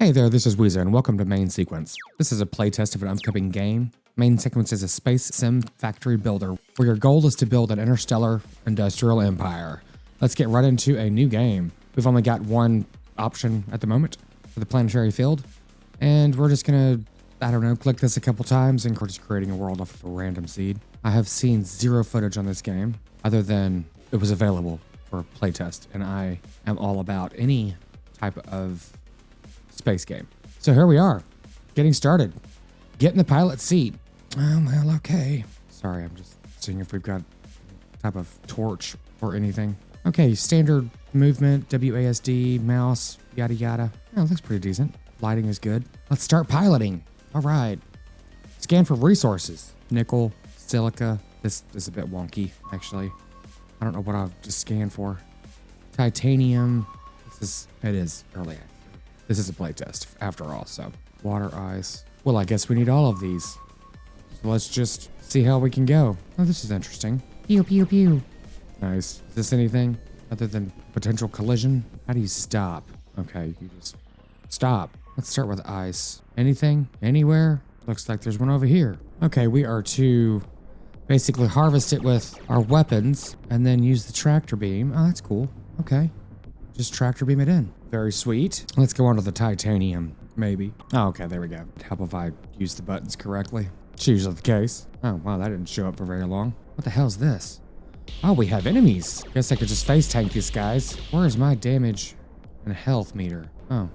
Hey there, this is Weezer, and welcome to Main Sequence. This is a playtest of an upcoming game. Main Sequence is a space sim factory builder, where your goal is to build an interstellar industrial empire. Let's get right into a new game. We've only got one option at the moment for the planetary field, and we're just gonna, click this a couple times, and we're just creating a world off of a random seed. I have seen zero footage on this game, other than it was available for playtest, and I am all about any type of space game. So here we are, getting started. Get in the pilot seat. Well, okay. Sorry, I'm just seeing if we've got any type of torch or anything. Okay, standard movement, WASD, mouse, yada yada. Oh, it looks pretty decent. Lighting is good. Let's start piloting. All right. Scan for resources. Nickel, silica. This is a bit wonky, actually. I don't know what I'll just scan for. Titanium. It is early. This is a playtest after all, so. Water, ice. Well, I guess we need all of these. So let's just see how we can go. Oh, this is interesting. Pew, pew, pew. Nice. Is this anything other than potential collision? How do you stop? Okay, you just stop. Let's start with ice. Anything? Anywhere? Looks like there's one over here. Okay, we are to basically harvest it with our weapons and then use the tractor beam. Oh, that's cool. Okay. Just tractor beam it in. Very sweet. Let's go on to the titanium, maybe. Oh, okay, there we go. Help if I use the buttons correctly. It's usually the case. Oh, wow, that didn't show up for very long. What the hell's this? Oh, we have enemies. Guess I could just face tank these guys. Where's my damage and health meter? Oh,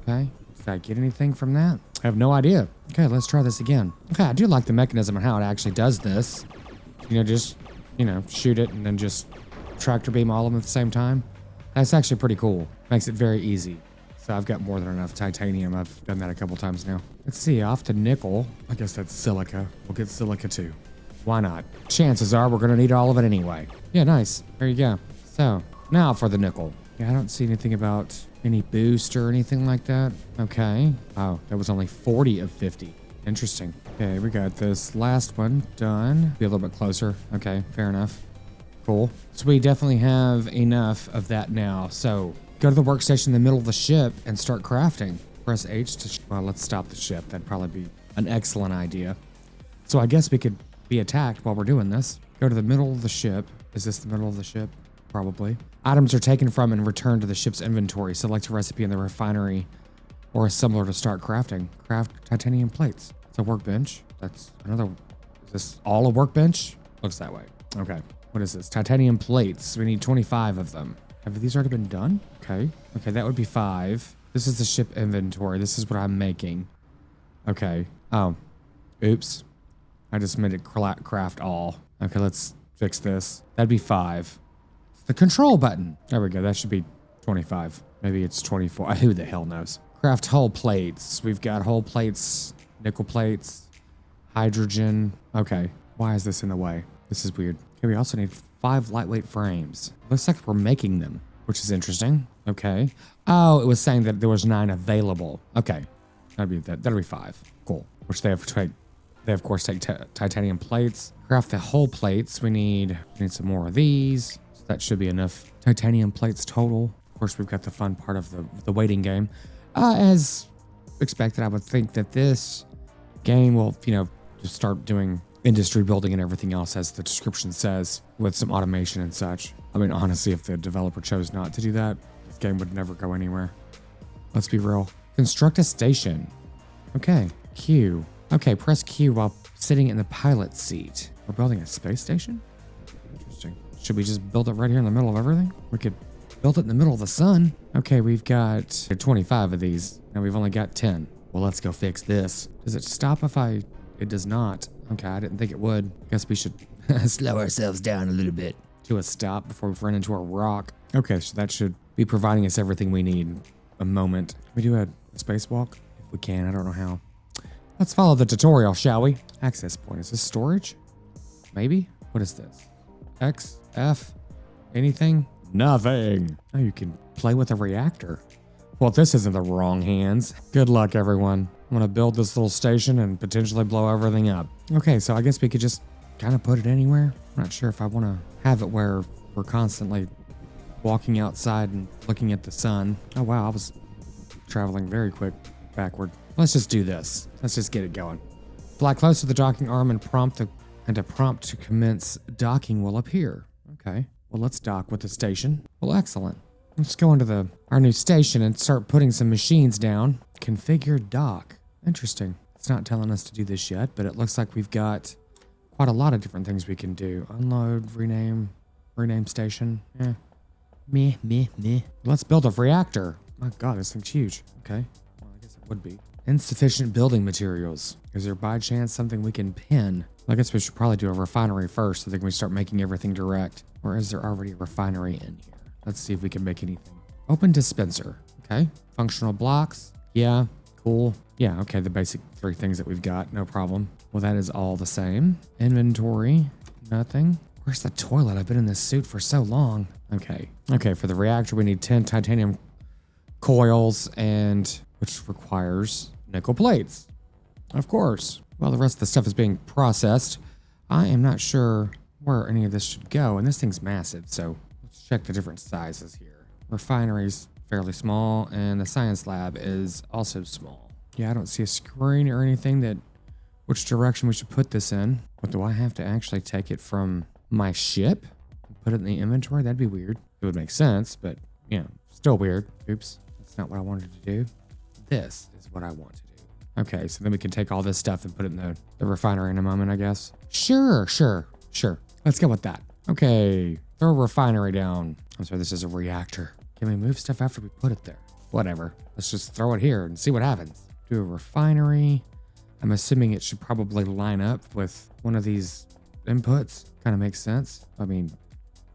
okay. Did I get anything from that? I have no idea. Okay, let's try this again. Okay, I do like the mechanism and how it actually does this. Just, shoot it and then just tractor beam all of them at the same time. That's actually pretty cool. Makes it very easy. So I've got more than enough titanium. I've done that a couple times now. Let's see, off to nickel. I guess that's silica. We'll get silica too. Why not? Chances are we're gonna need all of it anyway. Yeah, nice. There you go. So now for the nickel. Yeah, I don't see anything about any boost or anything like that. Okay. Oh, that was only 40 of 50. Interesting. Okay, we got this last one done. Be a little bit closer. Okay, fair enough. Cool. So we definitely have enough of that now. So go to the workstation in the middle of the ship and start crafting. Press H to, well, let's stop the ship. That'd probably be an excellent idea. So I guess we could be attacked while we're doing this. Go to the middle of the ship. Is this the middle of the ship? Probably. Items are taken from and returned to the ship's inventory. Select a recipe in the refinery or a similar to start crafting. Craft titanium plates. It's a workbench. That's another, is this all a workbench? Looks that way. Okay. What is this? Titanium plates. We need 25 of them. Have these already been done? Okay. Okay, that would be 5. This is the ship inventory. This is what I'm making. Okay. Oh. Oops. I just made it craft all. Okay, let's fix this. That'd be 5. The control button. There we go. That should be 25. Maybe it's 24. Who the hell knows? Craft hull plates. We've got hull plates, nickel plates, hydrogen. Okay. Why is this in the way? This is weird. Okay, we also need 5 lightweight frames. Looks like we're making them, which is interesting. Okay. Oh, it was saying that there was 9 available. Okay. That'll be 5. Cool. Which they have to take. They of course take titanium plates. Craft the hull plates. We need some more of these. So that should be enough titanium plates total. Of course, we've got the fun part of the waiting game. As expected, I would think that this game will, just start doing industry building and everything else, as the description says, with some automation and such. I mean, honestly, if the developer chose not to do that, this game would never go anywhere. Let's be real. Construct a station. Okay, Q. Okay, press Q while sitting in the pilot seat. We're building a space station? Interesting. Should we just build it right here in the middle of everything? We could build it in the middle of the sun. Okay, we've got 25 of these, and we've only got 10. Well, let's go fix this. Does it stop if it does not? Okay, I didn't think it would. Guess we should slow ourselves down a little bit to a stop before we run into a rock. Okay, so that should be providing us everything we need in a moment. Can we do a spacewalk? If we can, I don't know how. Let's follow the tutorial, shall we? Access point, is this storage? Maybe? What is this? X, F, anything? Nothing. Oh, you can play with a reactor. Well, this is in the wrong hands. Good luck, everyone. I'm gonna build this little station and potentially blow everything up. Okay, so I guess we could just kind of put it anywhere. I'm not sure if I want to have it where we're constantly walking outside and looking at the sun. Oh wow, I was traveling very quick. backward. Let's just do this. Let's just get it going. Fly close to the docking arm and a prompt to commence docking will appear. Okay. Well, let's dock with the station. Well, excellent. Let's go into our new station and start putting some machines down. Configure dock. Interesting. It's not telling us to do this yet, but it looks like we've got quite a lot of different things we can do. Unload, rename station. Yeah. Meh. Let's build a reactor. My God, this thing's huge. Okay. Well, I guess it would be. Insufficient building materials. Is there by chance something we can pin? I guess we should probably do a refinery first so that we start making everything direct. Or is there already a refinery in here? Let's see if we can make anything. Open dispenser. Okay. Functional blocks. Yeah. Cool. Yeah. Okay. The basic 3 things that we've got. No problem. Well, that is all the same. Inventory. Nothing. Where's the toilet? I've been in this suit for so long. Okay. Okay. For the reactor, we need 10 titanium coils which requires nickel plates. Of course. While the rest of the stuff is being processed, I am not sure where any of this should go. And this thing's massive, so let's check the different sizes here. Refinery's fairly small, and the science lab is also small. Yeah, I don't see a screen or anything which direction we should put this in. But do I have to actually take it from my ship and put it in the inventory? That'd be weird. It would make sense, but still weird. Oops, that's not what I wanted to do. This is what I want to do. Okay, so then we can take all this stuff and put it in the refinery in a moment, I guess. Sure. Let's go with that. Okay, throw a refinery down. I'm sorry, this is a reactor. Can we move stuff after we put it there? Whatever. Let's just throw it here and see what happens. Do a refinery. I'm assuming it should probably line up with one of these inputs. Kind of makes sense. I mean,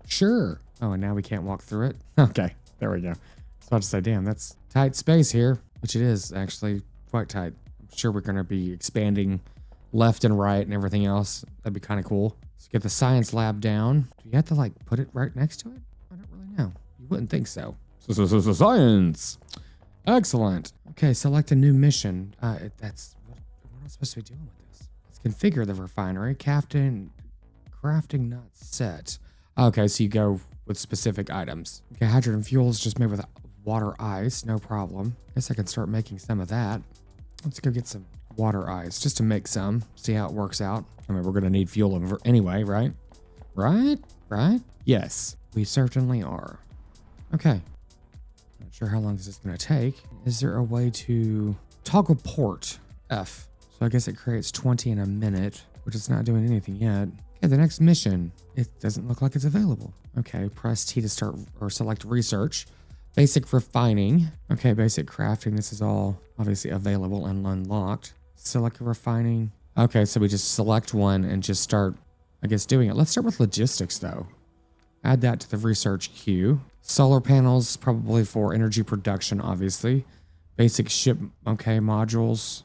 sure. Oh, and now we can't walk through it? Okay, there we go. I was about to say, damn, that's tight space here, which it is actually quite tight. I'm sure we're going to be expanding left and right and everything else. That'd be kind of cool. So get the science lab down. Do you have to put it right next to it? I don't really know. You wouldn't think so. Science. Excellent. Okay, select a new mission. What am I supposed to be doing with this? Let's configure the refinery. Crafting not set. Okay, so you go with specific items. Okay, hydrogen fuel is just made with water ice. No problem. Guess I can start making some of that. Let's go get some water ice just to make some. See how it works out. I mean, we're going to need fuel anyway, right? Right? Yes, we certainly are. Okay. Not sure how long this is going to take. Is there a way to toggle port? F. So I guess it creates 20 in a minute, which is not doing anything yet. Okay, the next mission. It doesn't look like it's available. Okay, press T to start or select research. Basic refining. Okay, basic crafting. This is all obviously available and unlocked. Select refining. Okay, so we just select one and just start, I guess, doing it. Let's start with logistics though. Add that to the research queue. Solar panels, probably for energy production, obviously. Basic ship, okay, modules.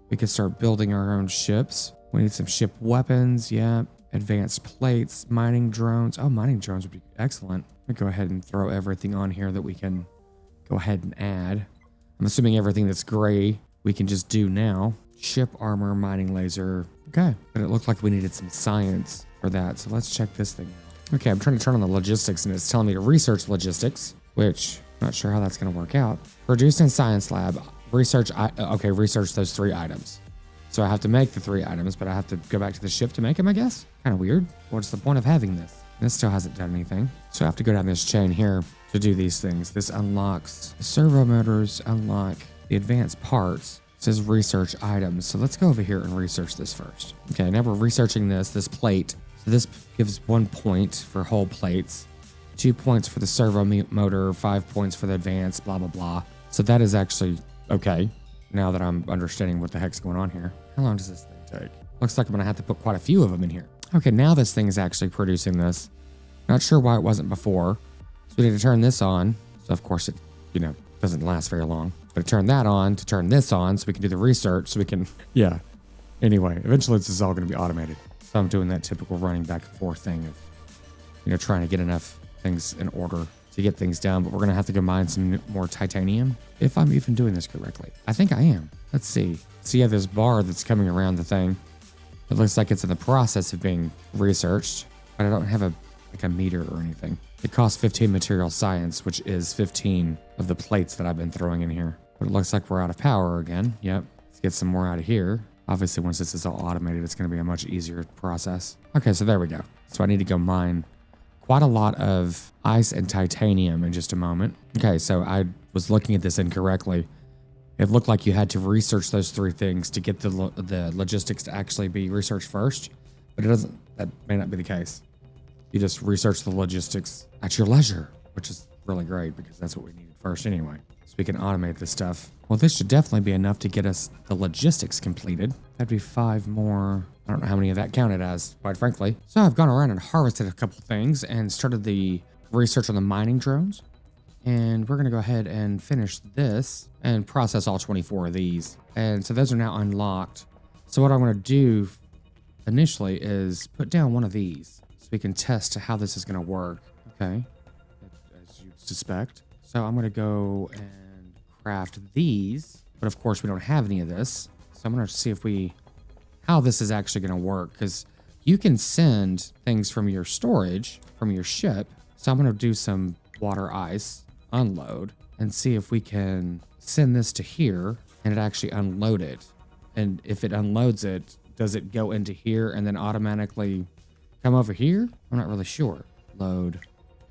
We can start building our own ships. We need some ship weapons, yeah. Advanced plates, mining drones. Oh, mining drones would be excellent. Let me go ahead and throw everything on here that we can go ahead and add. I'm assuming everything that's gray we can just do now. Ship armor, mining laser. Okay, but it looked like we needed some science for that. So let's check this thing out. Okay, I'm trying to turn on the logistics and it's telling me to research logistics, which I'm not sure how that's going to work out. Produced in science lab. Research those 3 items. So I have to make the 3 items, but I have to go back to the ship to make them, I guess. Kind of weird. What's the point of having this? This still hasn't done anything. So I have to go down this chain here to do these things. This unlocks the servo motors, unlock the advanced parts. It says research items. So let's go over here and research this first. Okay, now we're researching this plate. So this gives 1 point for whole plates, 2 points for the servo motor, 5 points for the advanced, blah, blah, blah. So that is actually okay. Now that I'm understanding what the heck's going on here. How long does this thing take? Looks like I'm gonna have to put quite a few of them in here. Okay, now this thing is actually producing this. Not sure why it wasn't before. So we need to turn this on. So of course it, doesn't last very long. But turn that on to turn this on so we can do the research so we can, yeah. Anyway, eventually this is all gonna be automated. So I'm doing that typical running back and forth thing of, trying to get enough things in order to get things done, but we're gonna have to go mine some more titanium, if I'm even doing this correctly. I think I am. Let's see. So you have this bar that's coming around the thing. It looks like it's in the process of being researched, but I don't have a meter or anything. It costs 15 material science, which is 15 of the plates that I've been throwing in here. But it looks like we're out of power again. Yep. Let's get some more out of here. Obviously, once this is all automated, it's going to be a much easier process. Okay, so there we go. So I need to go mine quite a lot of ice and titanium in just a moment. Okay, so I was looking at this incorrectly. It looked like you had to research those three things to get the logistics to actually be researched first, but it doesn't. That may not be the case. You just research the logistics at your leisure, which is really great because that's what we needed first anyway. So we can automate this stuff. Well, this should definitely be enough to get us the logistics completed. That'd be 5 more. I don't know how many of that counted as, quite frankly. So I've gone around and harvested a couple things and started the research on the mining drones. And we're going to go ahead and finish this and process all 24 of these. And so those are now unlocked. So what I'm going to do initially is put down one of these so we can test how this is going to work. Okay, as you suspect. So I'm going to go and craft these, but of course we don't have any of this. So I'm going to see how this is actually going to work, because you can send things from your storage, from your ship. So I'm going to do some water ice unload and see if we can send this to here and it actually unload it. And if it unloads it, does it go into here and then automatically come over here? I'm not really sure. Load,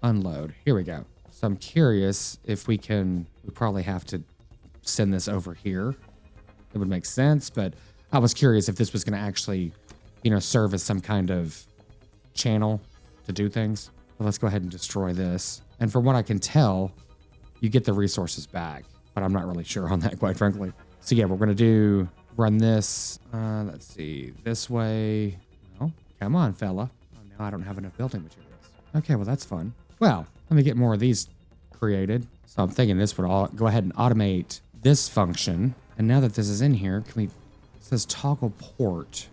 unload. Here we go. So I'm curious if we probably have to send this over here. It would make sense, but I was curious if this was going to actually, serve as some kind of channel to do things. So let's go ahead and destroy this. And from what I can tell, you get the resources back, but I'm not really sure on that, quite frankly. So yeah, we're going to run this. Let's see, this way. Well, come on, fella. Oh, now I don't have enough building materials. Okay, well, that's fun. Well, let me get more of these created. So I'm thinking this would all go ahead and automate this function. And now that this is in here, it says toggle port.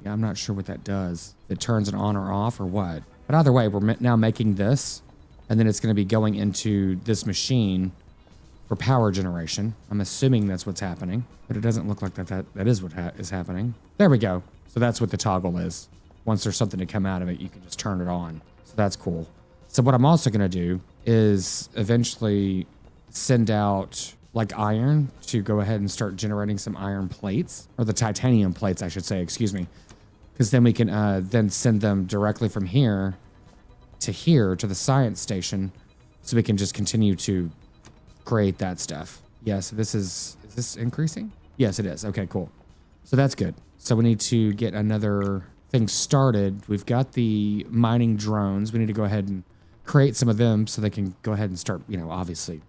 Yeah, I'm not sure what that does. If it turns it on or off or what. But either way, we're now making this, and then it's going to be going into this machine for power generation. I'm assuming that's what's happening, but it doesn't look like that is what is happening. There we go. So that's what the toggle is. Once there's something to come out of it, you can just turn it on. So that's cool. So what I'm also going to do is eventually send out like iron to go ahead and start generating some iron plates, or the titanium plates, I should say, excuse me. Because then we can then send them directly from here to the science station, so we can just continue to create that stuff. Yes, is this increasing? Yes, it is. Okay, cool. So that's good. So we need to get another thing started. We've got the mining drones. We need to go ahead and create some of them so they can go ahead and start, obviously,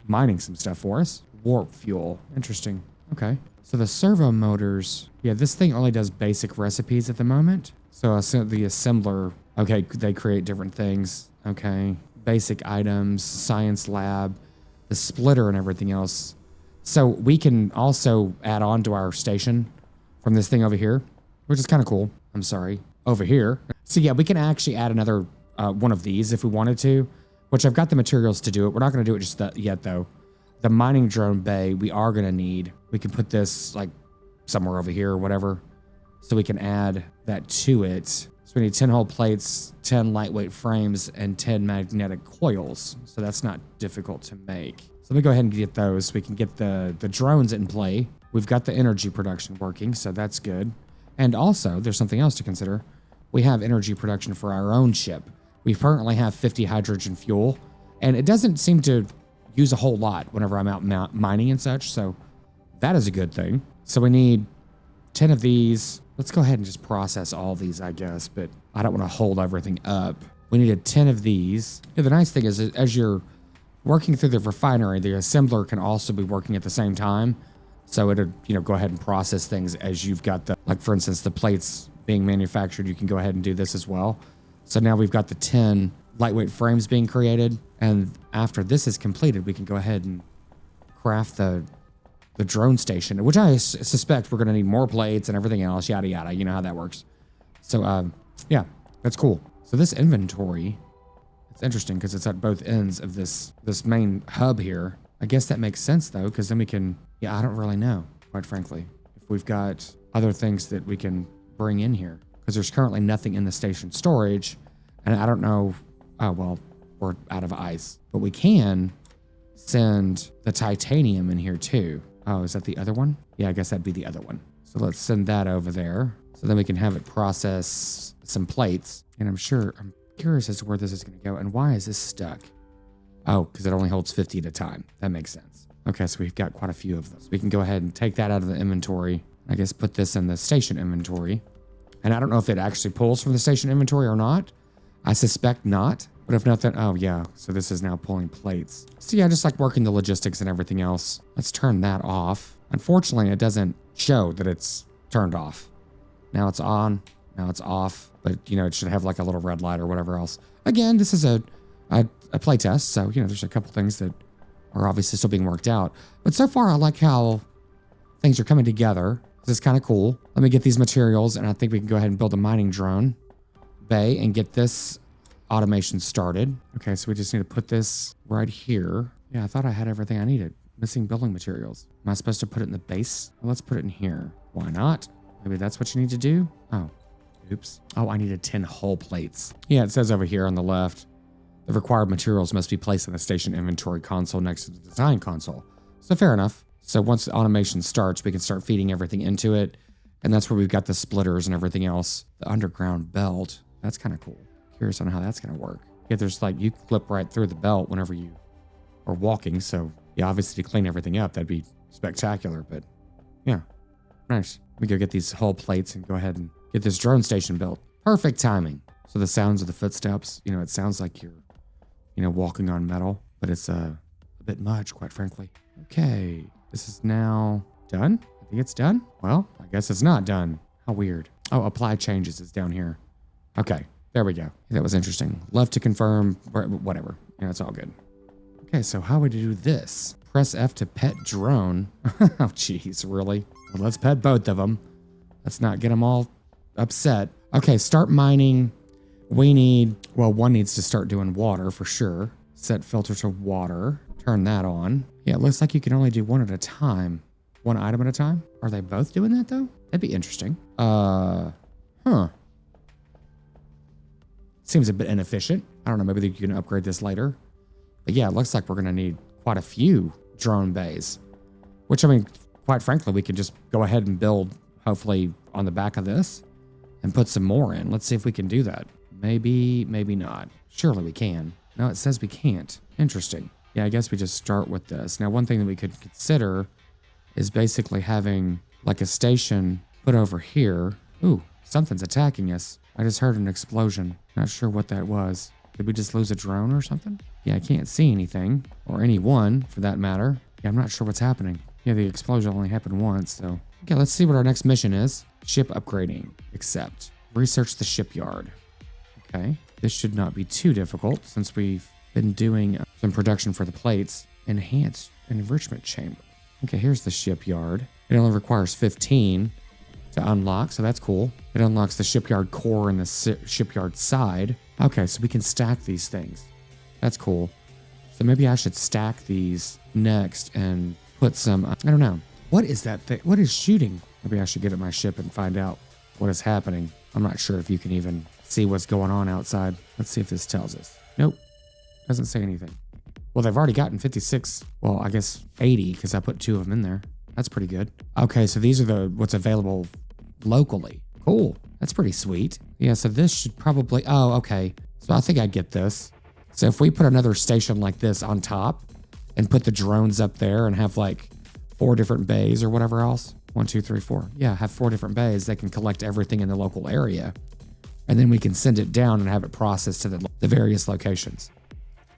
mining some stuff for us. Warp fuel. Interesting. Okay. So the servo motors, yeah, this thing only does basic recipes at the moment. So the assembler, okay, they create different things. Okay. Basic items, science lab, the splitter and everything else. So we can also add on to our station from this thing over here, which is kind of cool. I'm sorry, over here. So yeah, we can actually add another one of these if we wanted to, which I've got the materials to do it. We're not going to do it just yet though. The mining drone bay we are going to need. We can put this like somewhere over here or whatever, so we can add that to it. So we need 10 hull plates, 10 lightweight frames, and 10 magnetic coils. So that's not difficult to make. So let me go ahead and get those. We can get the drones in play. We've got the energy production working, so that's good. And also, there's something else to consider. We have energy production for our own ship. We currently have 50 hydrogen fuel, and it doesn't seem to use a whole lot whenever I'm out mining and such, so that is a good thing. So we need 10 of these. Let's go ahead and just process all these, I guess, but I don't want to hold everything up. We needed 10 of these. Yeah, the nice thing is, as you're working through the refinery, the assembler can also be working at the same time. So it'll, go ahead and process things as you've got like for instance, the plates being manufactured, you can go ahead and do this as well. So now we've got the 10 lightweight frames being created. And after this is completed, we can go ahead and craft the drone station, which I suspect we're going to need more plates and everything else, yada, yada. You know how that works. So, yeah, that's cool. So this inventory, it's interesting because it's at both ends of this main hub here. I guess that makes sense though, because then we can, I don't really know, quite frankly, if we've got other things that we can bring in here, because there's currently nothing in the station storage. And I don't know, oh, well, we're out of ice, but we can send the titanium in here too. Oh, is that the other one? Yeah, I guess that'd be the other one. So let's send that over there. So then we can have it process some plates. And I'm curious as to where this is going to go. And why is this stuck? Oh, because it only holds 50 at a time. That makes sense. Okay, so we've got quite a few of those. We can go ahead and take that out of the inventory. I guess put this in the station inventory. And I don't know if it actually pulls from the station inventory or not. I suspect not. But if not, then, oh yeah, so this is now pulling plates. So yeah, just like working the logistics and everything else. Let's turn that off. Unfortunately, it doesn't show that it's turned off. Now it's on, now it's off, but you know, it should have like a little red light or whatever else. Again, this is a play test, so you know, there's a couple things that are obviously still being worked out. But so far, I like how things are coming together. This is kind of cool. Let me get these materials, and I think we can go ahead and build a mining drone bay and get this automation started. Okay, so we just need to put this right here. Yeah, I thought I had everything I needed. Missing building materials. Am I supposed to put it in the base? Well, let's put it in here. Why not? Maybe that's what you need to do? Oh, oops. Oh, I needed 10 hull plates. Yeah, it says over here on the left, the required materials must be placed in the station inventory console next to the design console. So fair enough. So once the automation starts, we can start feeding everything into it. And that's where we've got the splitters and everything else. The underground belt. That's kind of cool. Curious on how that's going to work. Yeah, there's like, you clip right through the belt whenever you are walking. So yeah, obviously to clean everything up, that'd be spectacular, but yeah, nice. Let me go get these hull plates and go ahead and get this drone station built. Perfect timing. So the sounds of the footsteps, you know, it sounds like you're, you know, walking on metal, but it's a bit much, quite frankly. Okay, this is now done. I think it's done. Well, I guess it's not done. How weird. Oh, apply changes is down here. Okay. There we go. That was interesting. Left to confirm, whatever. Yeah, it's all good. Okay, so how would you do this? Press F to pet drone. Oh, geez, really? Well, let's pet both of them. Let's not get them all upset. Okay, start mining. We need, well, one needs to start doing water for sure. Set filter to water. Turn that on. Yeah, it looks like you can only do one at a time. One item at a time? Are they both doing that though? That'd be interesting. Huh. Seems a bit inefficient. I don't know, maybe you can upgrade this later. But yeah, it looks like we're gonna need quite a few drone bays. Which, I mean, quite frankly, we could just go ahead and build, hopefully, on the back of this and put some more in. Let's see if we can do that. Maybe, maybe not. Surely we can. No, it says we can't. Interesting. Yeah, I guess we just start with this. Now, one thing that we could consider is basically having like a station put over here. Ooh, something's attacking us. I just heard an explosion. Not sure what that was. Did we just lose a drone or something? Yeah, I can't see anything, or anyone for that matter. Yeah, I'm not sure what's happening. Yeah, the explosion only happened once, so. Okay, let's see what our next mission is. Ship upgrading. Accept. Research the shipyard. Okay, this should not be too difficult since we've been doing some production for the plates. Enhanced enrichment chamber. Okay, here's the shipyard. It only requires 15 to unlock, so that's cool. It unlocks the shipyard core and the shipyard side. Okay, so we can stack these things. That's cool. So maybe I should stack these next and put some, I don't know. What is that thing? What is shooting? Maybe I should get at my ship and find out what is happening. I'm not sure if you can even see what's going on outside. Let's see if this tells us. Nope, doesn't say anything. Well, they've already gotten 56. Well, I guess 80 because I put 2 of them in there. That's pretty good. Okay, so these are what's available locally. Cool. That's pretty sweet. Yeah, so this should probably, oh, okay. So I think I get this. So if we put another station like this on top and put the drones up there and have like 4 different bays or whatever else. 1, 2, 3, 4. Yeah, have 4 different bays. They can collect everything in the local area. And then we can send it down and have it processed to the various locations.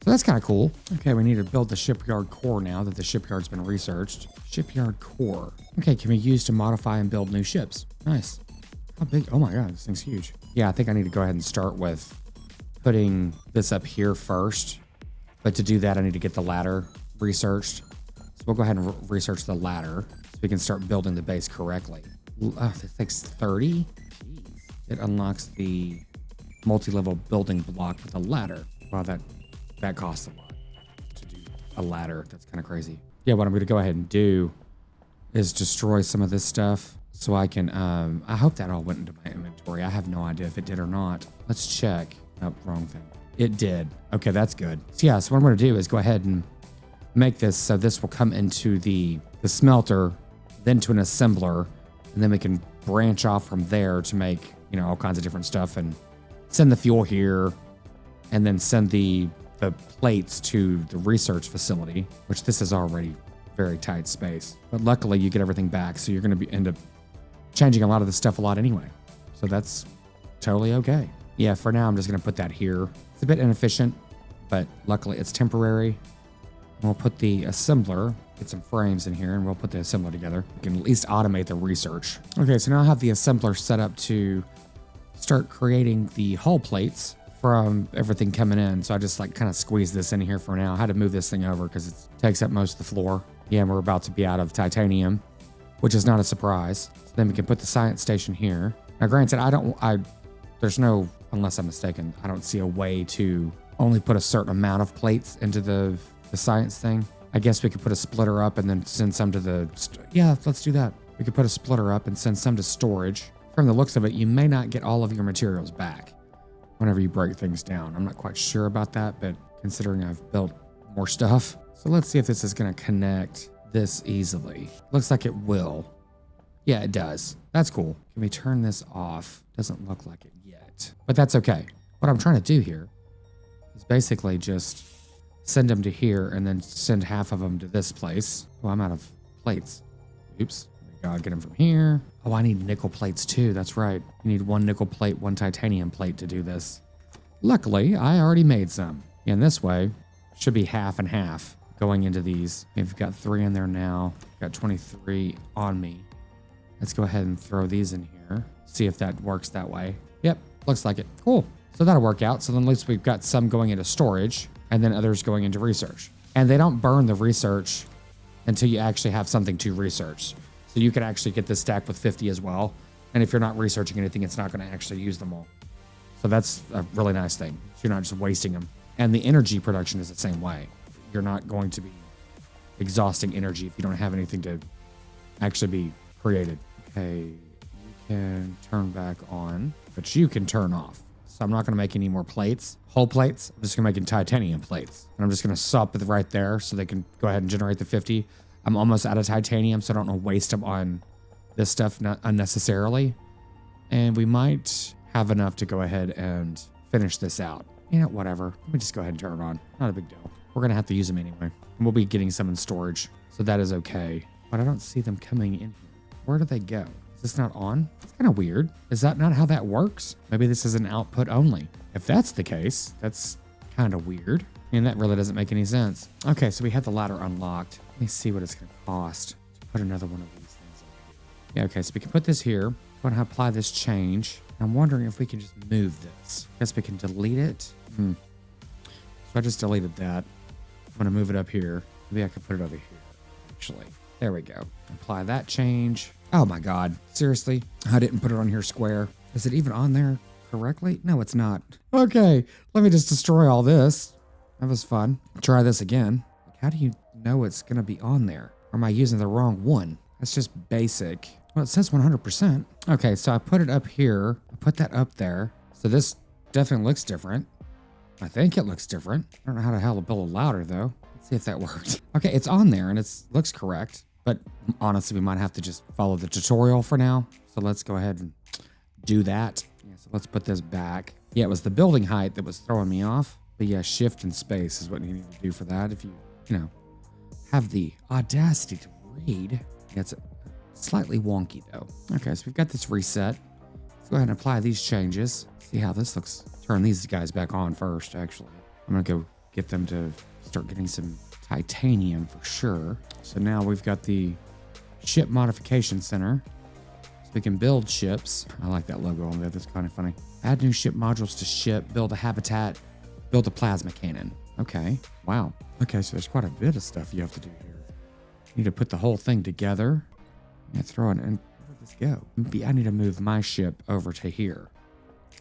So that's kind of cool. Okay, we need to build the shipyard core now that the shipyard's been researched. Shipyard core. Okay, can be used to modify and build new ships. Nice. How big? Oh my God, this thing's huge. Yeah, I think I need to go ahead and start with putting this up here first. But to do that, I need to get the ladder researched. So we'll go ahead and research the ladder so we can start building the base correctly. It takes 30? Jeez. It unlocks the multi-level building block with a ladder. Wow, that costs a lot to do a ladder. That's kind of crazy. Yeah, what I'm going to go ahead and do is destroy some of this stuff so I can, I hope that all went into my inventory. I have no idea if it did or not. Let's check. Oh, wrong thing. It did. Okay, that's good. So yeah, so what I'm going to do is go ahead and make this so this will come into the smelter, then to an assembler, and then we can branch off from there to make, you know, all kinds of different stuff and send the fuel here and then send the plates to the research facility, which this is already very tight space. But luckily you get everything back, so you're going to end up changing a lot of this stuff a lot anyway. So that's totally okay. Yeah, for now I'm just going to put that here. It's a bit inefficient, but luckily it's temporary. And we'll put the assembler, get some frames in here, and we'll put the assembler together. We can at least automate the research. Okay, so now I have the assembler set up to start creating the hull plates from everything coming in. So I just like kind of squeeze this in here for now. I had to move this thing over because it takes up most of the floor. Yeah, and we're about to be out of titanium, which is not a surprise. So then we can put the science station here. Now, granted, there's no, unless I'm mistaken, I don't see a way to only put a certain amount of plates into the science thing. I guess we could put a splitter up and then send some to yeah, let's do that. We could put a splitter up and send some to storage. From the looks of it, you may not get all of your materials back whenever you break things down. I'm not quite sure about that, but considering I've built more stuff. So let's see if this is going to connect this easily. Looks like it will. Yeah, it does. That's cool. Can we turn this off? Doesn't look like it yet, but that's okay. What I'm trying to do here is basically just send them to here and then send half of them to this place. Oh, I'm out of plates. Oops. I'll get them from here. Oh, I need nickel plates too. That's right. You need one nickel plate, one titanium plate to do this. Luckily, I already made some. And this way, should be half and half going into these. We've got 3 in there now. Got 23 on me. Let's go ahead and throw these in here. See if that works that way. Yep, looks like it. Cool. So that'll work out. So then at least we've got some going into storage and then others going into research. And they don't burn the research until you actually have something to research. So you can actually get this stacked with 50 as well. And if you're not researching anything, it's not going to actually use them all. So that's a really nice thing. So you're not just wasting them. And the energy production is the same way. You're not going to be exhausting energy if you don't have anything to actually be created. Okay, you can turn back on, but you can turn off. So I'm not going to make any more plates, whole plates. I'm just going to make titanium plates. And I'm just going to stop it right there so they can go ahead and generate the 50. I'm almost out of titanium, so I don't want to waste them on this stuff not unnecessarily. And we might have enough to go ahead and finish this out. You know, whatever. Let me just go ahead and turn it on. Not a big deal. We're going to have to use them anyway. And we'll be getting some in storage, so that is okay. But I don't see them coming in here. Where do they go? Is this not on? It's kind of weird. Is that not how that works? Maybe this is an output only. If that's the case, that's kind of weird. And that really doesn't make any sense. Okay, so we have the ladder unlocked. Let me see what it's going to cost to put another one of these things in. Yeah, okay, so we can put this here. I'm going to apply this change. I'm wondering if we can just move this. I guess we can delete it. So I just deleted that. I'm going to move it up here. Maybe I could put it over here, actually. There we go. Apply that change. Oh my God. Seriously? I didn't put it on here square. Is it even on there correctly? No, it's not. Okay, let me just destroy all this. That was fun. Try this again. How do you know it's going to be on there? Or am I using the wrong one? That's just basic. Well, it says 100%. Okay, so I put it up here. I put that up there. So this definitely looks different. I think it looks different. I don't know how the hell to build it louder though. Let's see if that worked. Okay, it's on there and it looks correct. But honestly, we might have to just follow the tutorial for now. So let's go ahead and do that. Yeah, so let's put this back. Yeah, it was the building height that was throwing me off. But yeah, shift and space is what you need to do for that. If you have the audacity to read. Yeah, it's slightly wonky though. Okay, so we've got this reset. Let's go ahead and apply these changes. See how this looks. Turn these guys back on first, actually. I'm gonna go get them to start getting some titanium for sure. So now we've got the ship modification center. So we can build ships. I like that logo on there. That's kind of funny. Add new ship modules to ship, build a habitat, build a plasma cannon. Okay, wow. Okay, so there's quite a bit of stuff you have to do here. You need to put the whole thing together. Yeah, throw it in. Where did this go? Maybe I need to move my ship over to here.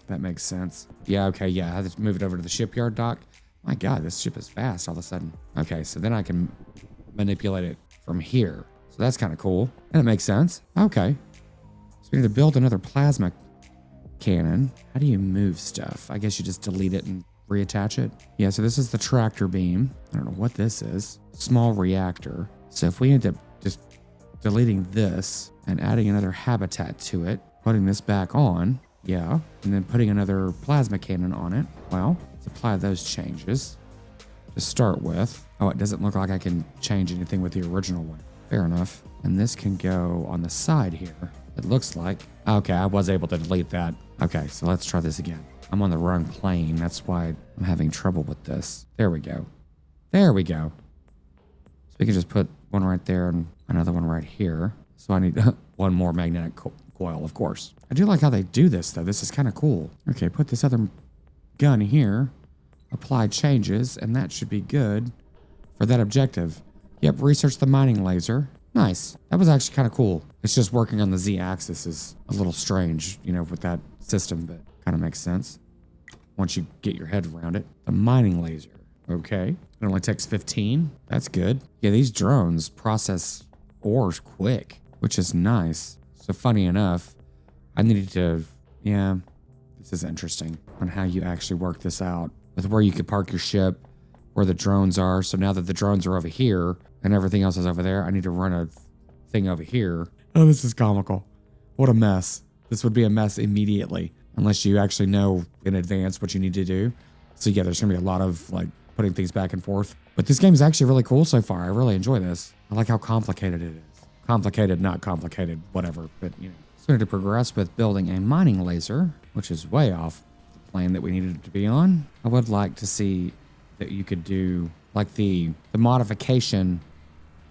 That makes sense. Yeah, okay, yeah. I have to move it over to the shipyard dock. My God, this ship is fast all of a sudden. Okay, so then I can manipulate it from here. So that's kind of cool. And it makes sense. Okay. So we need to build another plasma cannon. How do you move stuff? I guess you just delete it and reattach it. Yeah, so this is the tractor beam. I don't know what this is. Small reactor. So if we end up just deleting this and adding another habitat to it, putting this back on, yeah, and then putting another plasma cannon on it, well, let's apply those changes to start with. Oh, it doesn't look like I can change anything with the original one. Fair enough. And this can go on the side here. It looks like. Okay, I was able to delete that. Okay, so let's try this again. I'm on the wrong plane. That's why I'm having trouble with this. There we go. There we go. So we can just put one right there and another one right here. So I need one more magnetic coil, of course. I do like how they do this, though. This is kind of cool. Okay, put this other gun here. Apply changes, and that should be good for that objective. Yep, research the mining laser. Nice. That was actually kind of cool. It's just working on the Z-axis is a little strange, you know, with that system, but kind of makes sense once you get your head around it. The mining laser. Okay. It only takes 15. That's good. Yeah, these drones process ores quick, which is nice. So funny enough, I needed to, yeah, this is interesting on how you actually work this out with where you could park your ship, where the drones are. So now that the drones are over here and everything else is over there, I need to run a thing over here. Oh, this is comical. What a mess. This would be a mess immediately unless you actually know in advance what you need to do. So yeah, there's gonna be a lot of like putting things back and forth. But this game is actually really cool so far. I really enjoy this. I like how complicated it is. Complicated, not complicated, whatever, but you know. So we need to progress with building a mining laser, which is way off the plane that we needed it to be on. I would like to see that you could do like the modification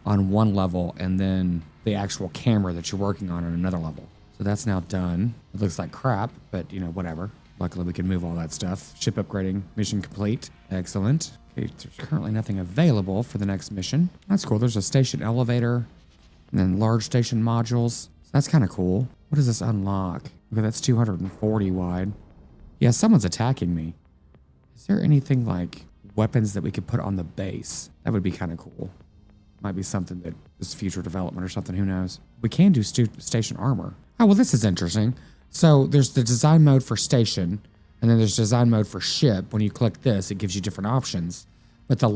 on one level and then the actual camera that you're working on another level. So that's now done. It looks like crap, but you know, whatever. Luckily we can move all that stuff. Ship upgrading, mission complete. Excellent. Okay, there's currently nothing available for the next mission. That's cool. There's a station elevator and then large station modules. So that's kind of cool. What does this unlock? Okay, that's 240 wide. Yeah, someone's attacking me. Is there anything like weapons that we could put on the base? That would be kind of cool. Might be something that is future development or something, who knows. We can do station armor. Oh, well, this is interesting. So there's the design mode for station, and then there's design mode for ship. When you click this, it gives you different options. But the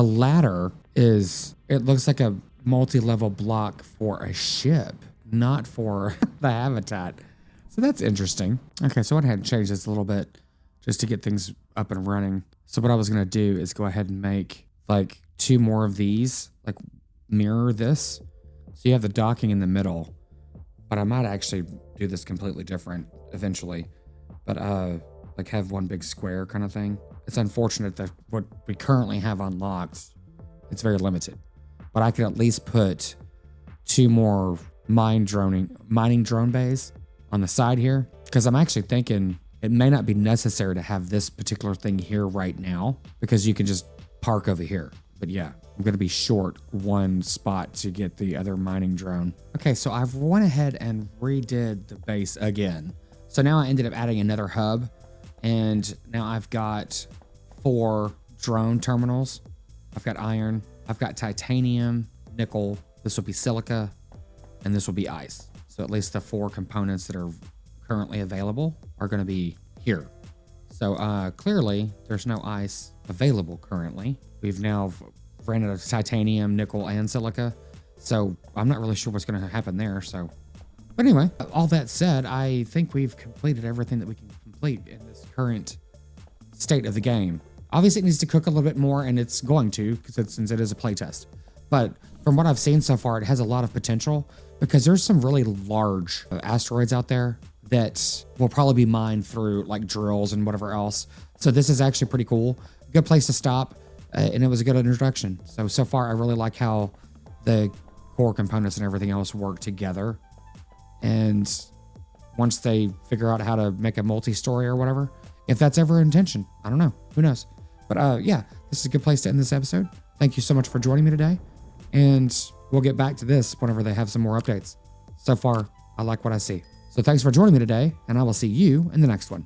ladder is, it looks like a multi-level block for a ship, not for the habitat. So that's interesting. Okay, so I went ahead and changed this a little bit just to get things up and running. So what I was gonna do is go ahead and make like 2 more of these, like mirror this. So you have the docking in the middle, but I might actually do this completely different eventually. But like have one big square kind of thing. It's unfortunate that what we currently have unlocked, it's very limited. But I could at least put 2 more mining drone bays on the side here, because I'm actually thinking it may not be necessary to have this particular thing here right now, because you can just park over here. But yeah, I'm gonna be short 1 spot to get the other mining drone. Okay, so I've went ahead and redid the base again. So now I ended up adding another hub, and now I've got 4 drone terminals. I've got iron, I've got titanium, nickel, this will be silica, and this will be ice. So at least the 4 components that are currently available are gonna be here. So clearly there's no ice available currently. We've now ran out of titanium, nickel, and silica. So I'm not really sure what's gonna happen there. So, but anyway, all that said, I think we've completed everything that we can complete in this current state of the game. Obviously it needs to cook a little bit more, and it's going to, since it is a playtest. But from what I've seen so far, it has a lot of potential because there's some really large asteroids out there that will probably be mined through like drills and whatever else. So this is actually pretty cool. Good place to stop. And it was a good introduction. So far, I really like how the core components and everything else work together. And once they figure out how to make a multi-story or whatever, if that's ever intention, I don't know, who knows? But yeah, this is a good place to end this episode. Thank you so much for joining me today. And we'll get back to this whenever they have some more updates. So far, I like what I see. So thanks for joining me today, and I will see you in the next one.